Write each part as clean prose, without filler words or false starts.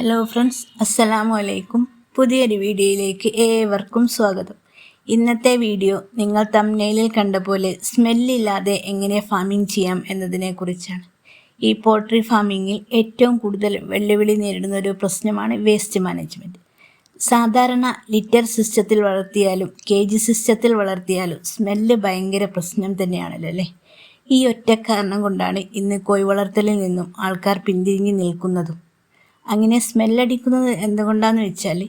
Hello friends, അസ്സലാമു അലൈക്കും. പുതിയൊരു വീഡിയോയിലേക്ക് ഏവർക്കും സ്വാഗതം. ഇന്നത്തെ വീഡിയോ നിങ്ങൾ തംബ്നെയിലിൽ കണ്ട പോലെ സ്മെല്ലില്ലാതെ എങ്ങനെ ഫാമിംഗ് ചെയ്യാം എന്നതിനെക്കുറിച്ചാണ്. ഈ പോൾട്രി ഫാമിങ്ങിൽ ഏറ്റവും കൂടുതൽ വെല്ലുവിളി നേരിടുന്ന ഒരു പ്രശ്നമാണ് വേസ്റ്റ് മാനേജ്മെൻറ്റ്. സാധാരണ ലിറ്റർ സിസ്റ്റത്തിൽ വളർത്തിയാലും കേജ് സിസ്റ്റത്തിൽ വളർത്തിയാലും സ്മെല്ല് ഭയങ്കര പ്രശ്നം തന്നെയാണല്ലോ അല്ലേ. ഈ ഒറ്റ കാരണം കൊണ്ടാണ് ഇന്ന് കോഴി വളർത്തലിൽ നിന്നും ആൾക്കാർ പിന്തിരിഞ്ഞ് നിൽക്കുന്നതും. അങ്ങനെ സ്മെല്ലടിക്കുന്നത് എന്തുകൊണ്ടാണെന്ന് വെച്ചാൽ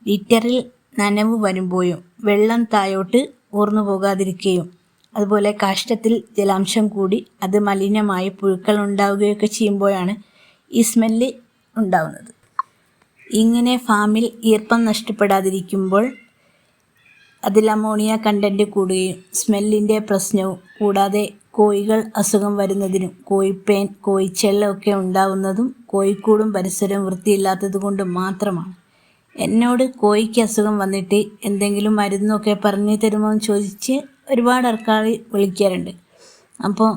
ലിറ്ററിൽ നനവ് വരുമ്പോഴും വെള്ളം താഴോട്ട് ഊർന്നു പോകാതിരിക്കുകയും അതുപോലെ കാഷ്ടത്തിൽ ജലാംശം കൂടി അത് മലിനമായി പുഴുക്കൾ ഉണ്ടാവുകയൊക്കെ ചെയ്യുമ്പോഴാണ് ഈ സ്മെല്ല് ഉണ്ടാവുന്നത്. ഇങ്ങനെ ഫാമിൽ ഈർപ്പം നഷ്ടപ്പെടാതിരിക്കുമ്പോൾ അതിൽ അമോണിയ കണ്ടൻറ്റ് കൂടുകയും സ്മെല്ലിൻ്റെ പ്രശ്നവും കൂടാതെ കോഴികൾ അസുഖം വരുന്നതിനും കോഴിപ്പേൻ കോഴിച്ചെള്ളമൊക്കെ ഉണ്ടാവുന്നതും കോഴിക്കൂടും പരിസരവും വൃത്തിയില്ലാത്തത് കൊണ്ട് മാത്രമാണ്. എന്നോട് കോഴിക്ക് അസുഖം വന്നിട്ട് എന്തെങ്കിലും മരുന്നൊക്കെ പറഞ്ഞു തരുമോ എന്ന് ചോദിച്ച് ഒരുപാട് ആൾക്കാർ വിളിക്കാറുണ്ട്. അപ്പോൾ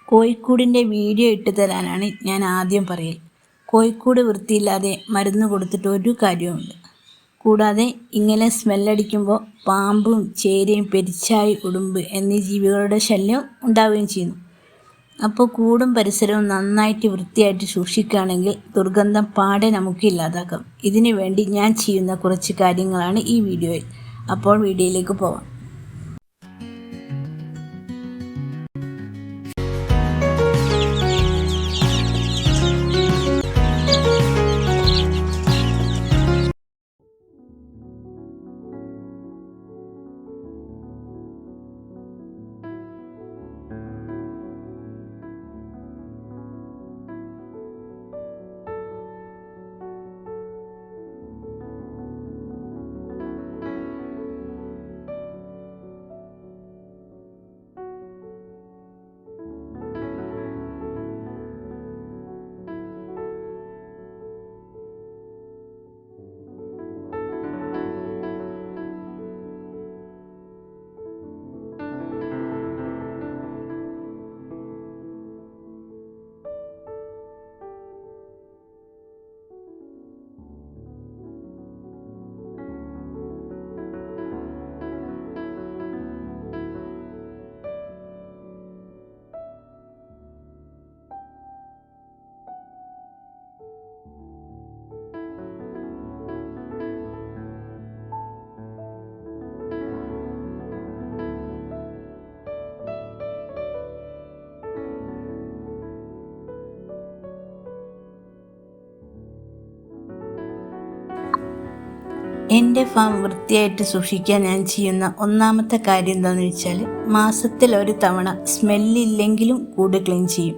കോഴിക്കൂടിൻ്റെ വീഡിയോ ഇട്ട് തരാനാണ് ഞാൻ ആദ്യം പറയൽ. കോഴിക്കൂട് വൃത്തിയില്ലാതെ മരുന്ന് കൊടുത്തിട്ട് ഒരു കാര്യവുമില്ല. കൂടാതെ ഇങ്ങനെ സ്മെല്ലടിക്കുമ്പോൾ പാമ്പും ചേരയും പെരിച്ചാഴി ഉടുമ്പ് എന്നീ ജീവികളുടെ ശല്യം ഉണ്ടാവുകയും ചെയ്യുന്നു. അപ്പോൾ കൂടും പരിസരവും നന്നായിട്ട് വൃത്തിയായിട്ട് സൂക്ഷിക്കുകയാണെങ്കിൽ ദുർഗന്ധം പാടെ നമുക്ക് ഇല്ലാതാക്കാം. ഇതിനു വേണ്ടി ഞാൻ ചെയ്യുന്ന കുറച്ച് കാര്യങ്ങളാണ് ഈ വീഡിയോയിൽ. അപ്പോൾ വീഡിയോയിലേക്ക് പോവാം. എൻ്റെ ഫാം വൃത്തിയായിട്ട് സൂക്ഷിക്കാൻ ഞാൻ ചെയ്യുന്ന ഒന്നാമത്തെ കാര്യം എന്താണെന്ന് വെച്ചാൽ മാസത്തിൽ ഒരു തവണ സ്മെല്ലില്ലെങ്കിലും കൂട് ക്ലീൻ ചെയ്യും.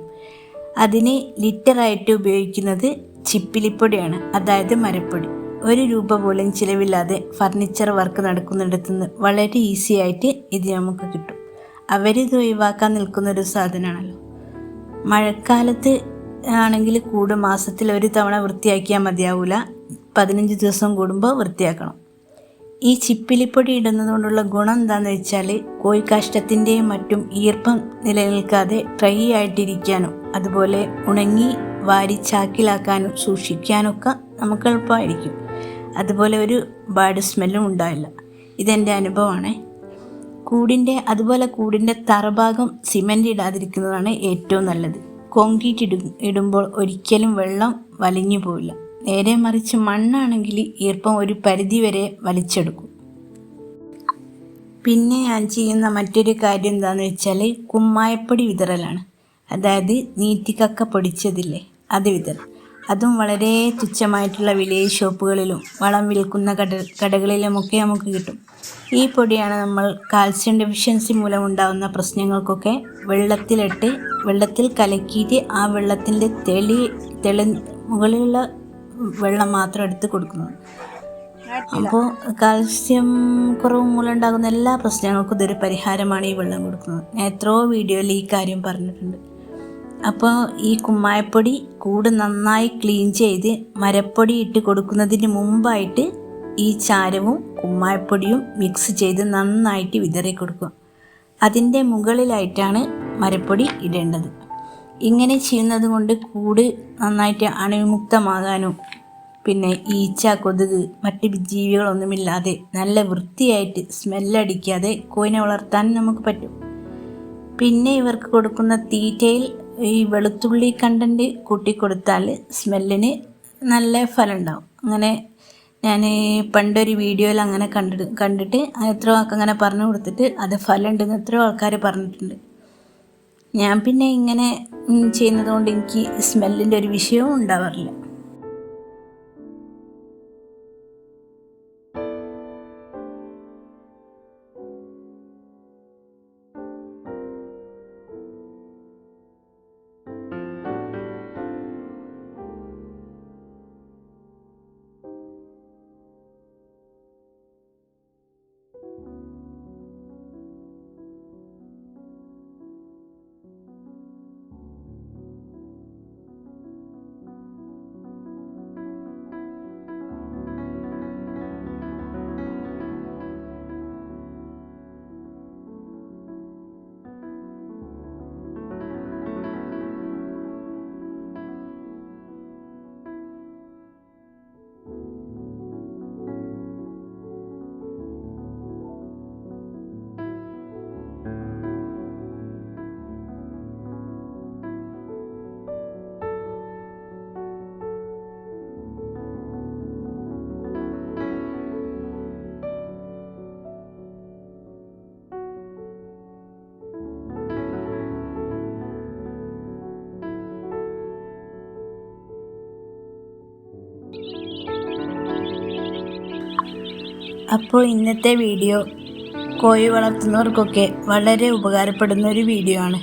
അതിന് ലിറ്ററായിട്ട് ഉപയോഗിക്കുന്നത് ചിപ്പിലിപ്പൊടിയാണ്, അതായത് മരപ്പൊടി. 1 രൂപ പോലും ചിലവില്ലാതെ ഫർണിച്ചർ വർക്ക് നടക്കുന്നിടത്തുനിന്ന് വളരെ ഈസി ആയിട്ട് ഇത് നമുക്ക് കിട്ടും. അവരിത് ഒഴിവാക്കാൻ നിൽക്കുന്നൊരു സാധനമാണല്ലോ. മഴക്കാലത്ത് ആണെങ്കിൽ കൂട് മാസത്തിൽ ഒരു തവണ വൃത്തിയാക്കിയാൽ മതിയാവില്ല, 15 ദിവസം കൂടുമ്പോൾ വൃത്തിയാക്കണം. ഈ ചിപ്പിലിപ്പൊടി ഇടുന്നത് കൊണ്ടുള്ള ഗുണം എന്താണെന്ന് വെച്ചാൽ കോഴിക്കാഷ്ടത്തിൻ്റെയും മറ്റും ഈർപ്പം നിലനിൽക്കാതെ ഡ്രൈ ആയിട്ടിരിക്കാനും അതുപോലെ ഉണങ്ങി വാരി ചാക്കിലാക്കാനും സൂക്ഷിക്കാനൊക്കെ നമുക്ക് എളുപ്പമായിരിക്കും. അതുപോലെ ഒരു ബാഡ് സ്മെല്ലും ഉണ്ടാവില്ല. ഇതെൻ്റെ അനുഭവമാണ്. കൂടിൻ്റെ തറഭാഗം സിമൻറ്റ് ഇടാതിരിക്കുന്നതാണ് ഏറ്റവും നല്ലത്. കോൺക്രീറ്റ് ഇടുമ്പോൾ ഒരിക്കലും വെള്ളം വലിഞ്ഞു പോവില്ല. നേരെ മറിച്ച് മണ്ണാണെങ്കിൽ ഈർപ്പം ഒരു പരിധി വരെ വലിച്ചെടുക്കും. പിന്നെ ഞാൻ ചെയ്യുന്ന മറ്റൊരു കാര്യം എന്താണെന്ന് വെച്ചാൽ കുമ്മായപ്പൊടി വിതറലാണ്. അതായത് നീറ്റിക്കക്ക പൊടിച്ചതില്ലേ, അത് വിതറൽ. അതും വളരെ തുച്ഛമായിട്ടുള്ള വിലയിൽ ഷോപ്പുകളിലും വളം വിൽക്കുന്ന കടകളിലുമൊക്കെ നമുക്ക് കിട്ടും. ഈ പൊടിയാണ് നമ്മൾ കാൽസ്യം ഡെഫിഷ്യൻസി മൂലമുണ്ടാകുന്ന പ്രശ്നങ്ങൾക്കൊക്കെ വെള്ളത്തിൽ കലക്കിയിട്ട് ആ വെള്ളത്തിൻ്റെ മുകളിലുള്ള വെള്ളം മാത്രം എടുത്ത് കൊടുക്കുന്നത്. അപ്പോൾ കാൽസ്യം കുറവ് മൂലം ഉണ്ടാകുന്ന എല്ലാ പ്രശ്നങ്ങൾക്കും ഇതൊരു പരിഹാരമാണ് ഈ വെള്ളം കൊടുക്കുന്നത്. ഞാൻ എത്രയോ വീഡിയോയിൽ ഈ കാര്യം പറഞ്ഞിട്ടുണ്ട്. അപ്പോൾ ഈ കുമ്മായപ്പൊടി കൂട് നന്നായി ക്ലീൻ ചെയ്ത് മരപ്പൊടി ഇട്ട് കൊടുക്കുന്നതിന് മുമ്പായിട്ട് ഈ ചാരവും കുമ്മായപ്പൊടിയും മിക്സ് ചെയ്ത് നന്നായിട്ട് വിതറി കൊടുക്കുക. അതിൻ്റെ മുകളിലായിട്ടാണ് മരപ്പൊടി ഇടേണ്ടത്. ഇങ്ങനെ ചെയ്യുന്നത് കൊണ്ട് കൂട് നന്നായിട്ട് അണുവിമുക്തമാകാനും പിന്നെ ഈച്ച, കൊതുക്, മറ്റ് ജീവികളൊന്നുമില്ലാതെ നല്ല വൃത്തിയായിട്ട് സ്മെല്ലടിക്കാതെ കോഴിനെ വളർത്താൻ നമുക്ക് പറ്റും. പിന്നെ ഇവർക്ക് കൊടുക്കുന്ന തീറ്റയിൽ ഈ വെളുത്തുള്ളി കണ്ടൻറ്റ് കൂട്ടിക്കൊടുത്താൽ സ്മെല്ലിന് നല്ല ഫലം ഉണ്ടാവും. അങ്ങനെ ഞാൻ പണ്ടൊരു വീഡിയോയിൽ അങ്ങനെ കണ്ടിട്ട് എത്രയോ ആൾക്ക് അങ്ങനെ പറഞ്ഞു കൊടുത്തിട്ട് അത് ഫലം ഉണ്ടെന്ന് എത്രയോ ആൾക്കാർ പറഞ്ഞിട്ടുണ്ട്. ഞാൻ പിന്നെ ഇങ്ങനെ ചെയ്യുന്നത് കൊണ്ട് എനിക്ക് സ്മെല്ലിൻ്റെ ഒരു വിഷയവും ഉണ്ടാവാറില്ല. അപ്പോൾ ഇന്നത്തെ വീഡിയോ കോഴി വളർത്തുന്നവർക്കൊക്കെ വളരെ ഉപകാരപ്പെടുന്ന ഒരു വീഡിയോ ആണ്.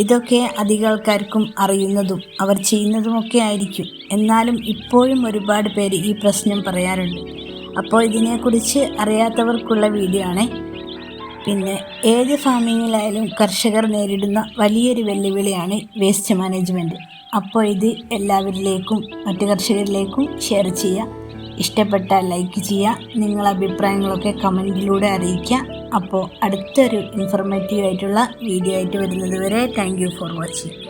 ഇതൊക്കെ അധികം ആൾക്കാർക്കും അറിയുന്നതും അവർ ചെയ്യുന്നതുമൊക്കെ ആയിരിക്കും. എന്നാലും ഇപ്പോഴും ഒരുപാട് പേര് ഈ പ്രശ്നം പറയാറുണ്ട്. അപ്പോൾ ഇതിനെക്കുറിച്ച് അറിയാത്തവർക്കുള്ള വീഡിയോ ആണ്. പിന്നെ ഏത് ഫാമിങ്ങിലായാലും കർഷകർ നേരിടുന്ന വലിയൊരു വെല്ലുവിളിയാണ് വേസ്റ്റ് മാനേജ്മെൻറ്റ്. അപ്പോൾ ഇത് എല്ലാവരിലേക്കും മറ്റ് കർഷകരിലേക്കും ഷെയർ ചെയ്യുക. ഇഷ്ടപ്പെട്ടാൽ ലൈക്ക് ചെയ്യുക. നിങ്ങളുടെ അഭിപ്രായങ്ങളൊക്കെ കമൻറ്റിലൂടെ അറിയിക്കുക. അപ്പോൾ അടുത്തൊരു ഇൻഫോർമേറ്റീവ് ആയിട്ടുള്ള വീഡിയോ ആയിട്ട് വരുന്നത് വരെ താങ്ക് യു ഫോർ വാച്ചിങ്.